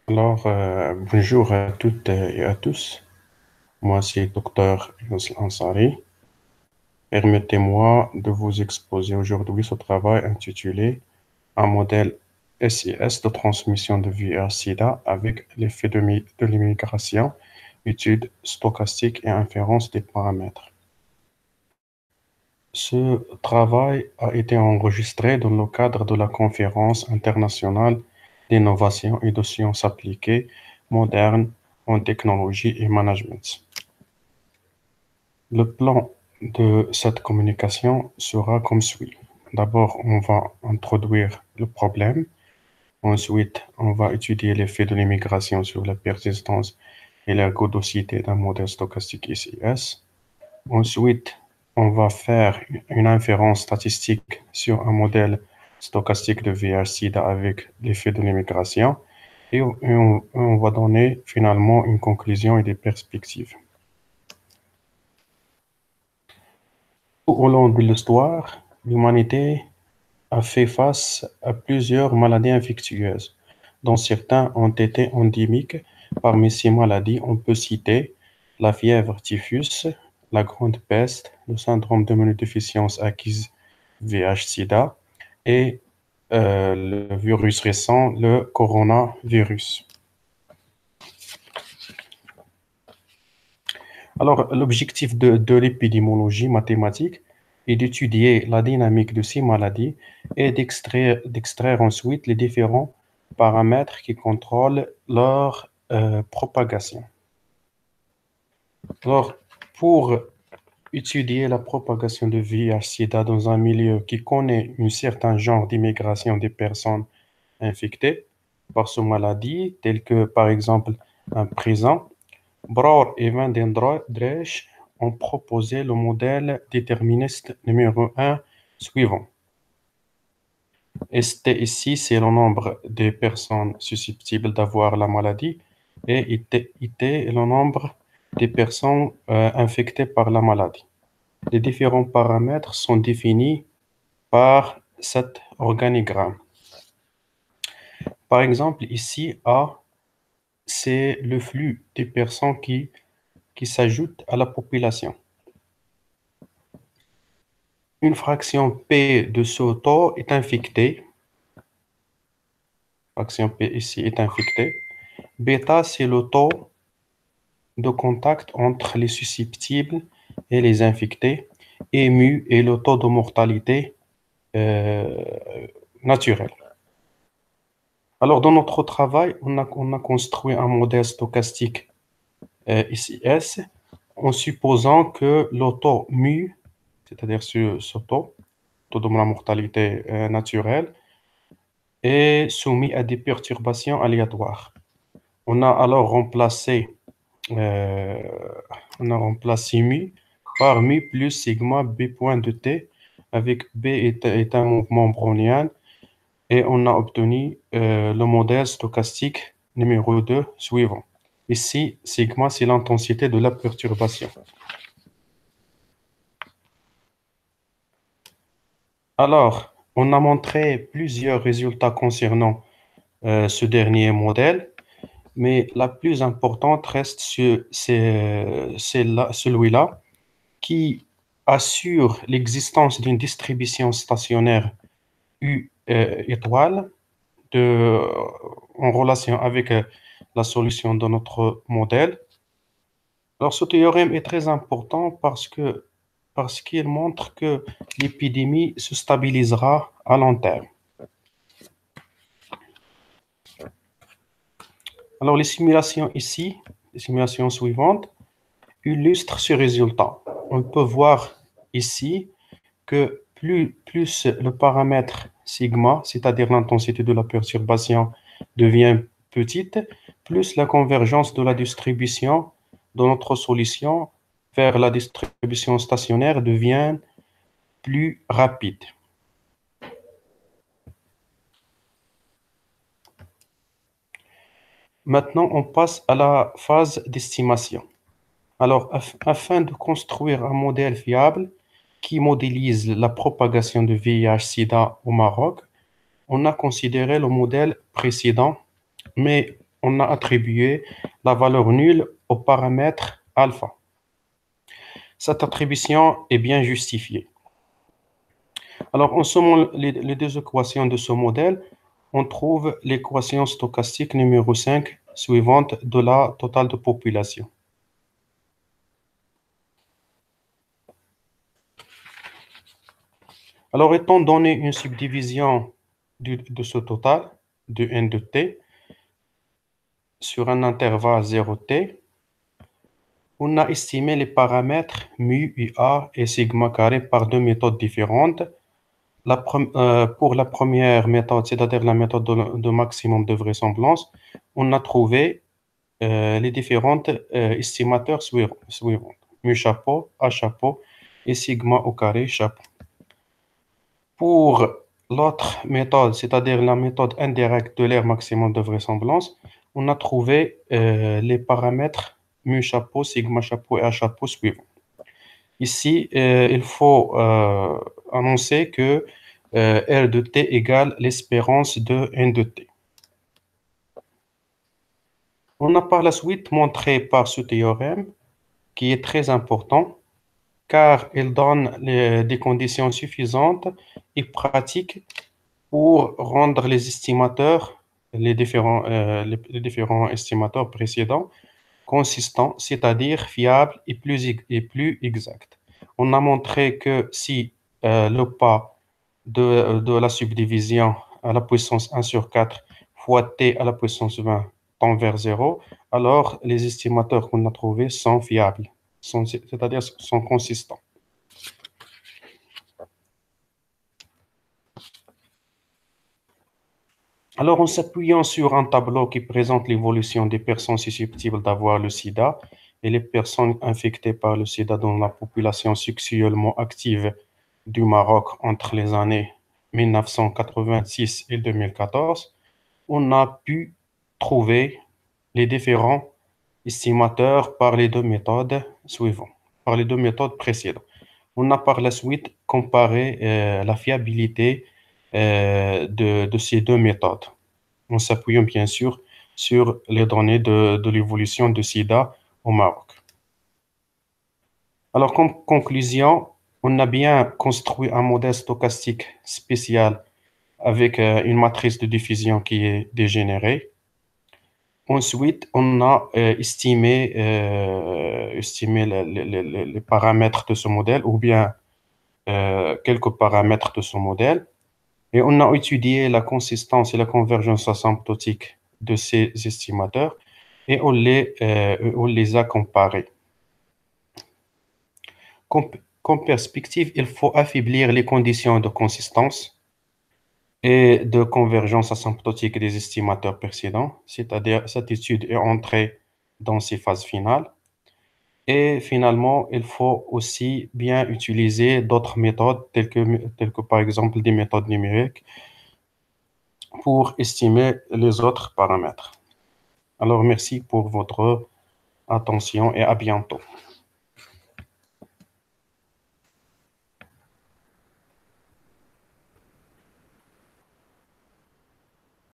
Bonjour à toutes et à tous. Moi, c'est Dr. Yunus Ansari. Permettez-moi de vous exposer aujourd'hui ce travail intitulé Un modèle SIS de transmission de VIH-Sida avec l'effet de l'immigration, étude stochastique et inférence des paramètres. Ce travail a été enregistré dans le cadre de la conférence internationale d'innovation et de sciences appliquées modernes en technologie et management. Le plan de cette communication sera comme suit. D'abord, on va introduire le problème. Ensuite, on va étudier l'effet de l'immigration sur la persistance et l'ergodicité d'un modèle stochastique ICS. Ensuite, on va faire une inférence statistique sur un modèle stochastique de VIH-Sida avec l'effet de l'immigration et on va donner finalement une conclusion et des perspectives. Au long de l'histoire, l'humanité a fait face à plusieurs maladies infectieuses, dont certains ont été endémiques. Parmi ces maladies, on peut citer la fièvre typhus, la grande peste, le syndrome d'immunodéficience acquise VIH-Sida et le virus récent, le coronavirus. Alors, l'objectif de l'épidémiologie mathématique est d'étudier la dynamique de ces maladies et d'extraire ensuite les différents paramètres qui contrôlent leur propagation. Alors, pour étudier la propagation de VIH-Sida dans un milieu qui connaît un certain genre d'immigration des personnes infectées par cette maladie, telles que par exemple un prison, Brouwer et Van den Drijch ont proposé le modèle déterministe numéro 1 suivant. ST ici, c'est le nombre de personnes susceptibles d'avoir la maladie et IT est le nombre de personnes infectées par la maladie. Les différents paramètres sont définis par cet organigramme. Par exemple, ici, A, c'est le flux des personnes qui s'ajoutent à la population. Une fraction P de ce taux est infectée. Fraction P ici est infectée. Bêta, c'est le taux de contact entre les susceptibles et les infectés. Et mu est le taux de mortalité naturel. Alors, dans notre travail, on a construit un modèle stochastique ICS en supposant que le taux mu, c'est-à-dire ce taux de la mortalité naturelle, est soumis à des perturbations aléatoires. On a alors remplacé mu par mu plus sigma b point de t, avec b est un mouvement brownien, et on a obtenu le modèle stochastique numéro 2 suivant. Ici, sigma, c'est l'intensité de la perturbation. Alors, on a montré plusieurs résultats concernant ce dernier modèle, mais la plus importante reste celui-là qui assure l'existence d'une distribution stationnaire U étoile en relation avec la solution de notre modèle. Alors, ce théorème est très important parce qu'il montre que l'épidémie se stabilisera à long terme. Alors, les simulations ici, les simulations suivantes, illustrent ce résultat. On peut voir ici que plus le paramètre sigma, c'est-à-dire l'intensité de la perturbation, devient petite, plus la convergence de la distribution de notre solution vers la distribution stationnaire devient plus rapide. Maintenant, on passe à la phase d'estimation. Alors, afin de construire un modèle fiable qui modélise la propagation de VIH-Sida au Maroc, on a considéré le modèle précédent, mais on a attribué la valeur nulle au paramètre alpha. Cette attribution est bien justifiée. Alors, en sommant les deux équations de ce modèle, on trouve l'équation stochastique numéro 5 suivante de la totale de population. Alors, étant donné une subdivision de ce total, de n de t, sur un intervalle 0t, on a estimé les paramètres mu, UA et sigma carré par deux méthodes différentes. Pour la première méthode, c'est-à-dire la méthode de maximum de vraisemblance, on a trouvé les différentes estimateurs suivants. Mu chapeau, A chapeau et sigma au carré chapeau. Pour l'autre méthode, c'est-à-dire la méthode indirecte de l'ère maximum de vraisemblance, on a trouvé les paramètres mu chapeau, sigma chapeau et A chapeau suivants. Ici, il faut annoncer que R de t égale l'espérance de N de t. On a par la suite montré par ce théorème, qui est très important, car il donne des conditions suffisantes et pratiques pour rendre les estimateurs, les différents estimateurs précédents, consistants, c'est-à-dire fiables et plus exacts. On a montré que si le pas de la subdivision à la puissance 1 sur 4 fois t à la puissance 20 tend vers 0, alors les estimateurs qu'on a trouvés sont fiables, c'est-à-dire sont consistants. Alors, en s'appuyant sur un tableau qui présente l'évolution des personnes susceptibles d'avoir le sida et les personnes infectées par le sida dans la population sexuellement active du Maroc entre les années 1986 et 2014, on a pu trouver les différents estimateurs par les deux méthodes suivantes, par les deux méthodes précédentes. On a par la suite comparé la fiabilité de ces deux méthodes, en s'appuyant bien sûr sur les données de l'évolution du sida au Maroc. Alors, comme conclusion, on a bien construit un modèle stochastique spécial avec une matrice de diffusion qui est dégénérée. Ensuite, on a estimé les paramètres de ce modèle ou bien quelques paramètres de ce modèle. Et on a étudié la consistance et la convergence asymptotique de ces estimateurs et on les a comparés. Comme perspective, il faut affaiblir les conditions de consistance et de convergence asymptotique des estimateurs précédents, c'est-à-dire cette étude est entrée dans ses phases finales. Et finalement, il faut aussi bien utiliser d'autres méthodes, telles que par exemple des méthodes numériques, pour estimer les autres paramètres. Alors, merci pour votre attention et à bientôt.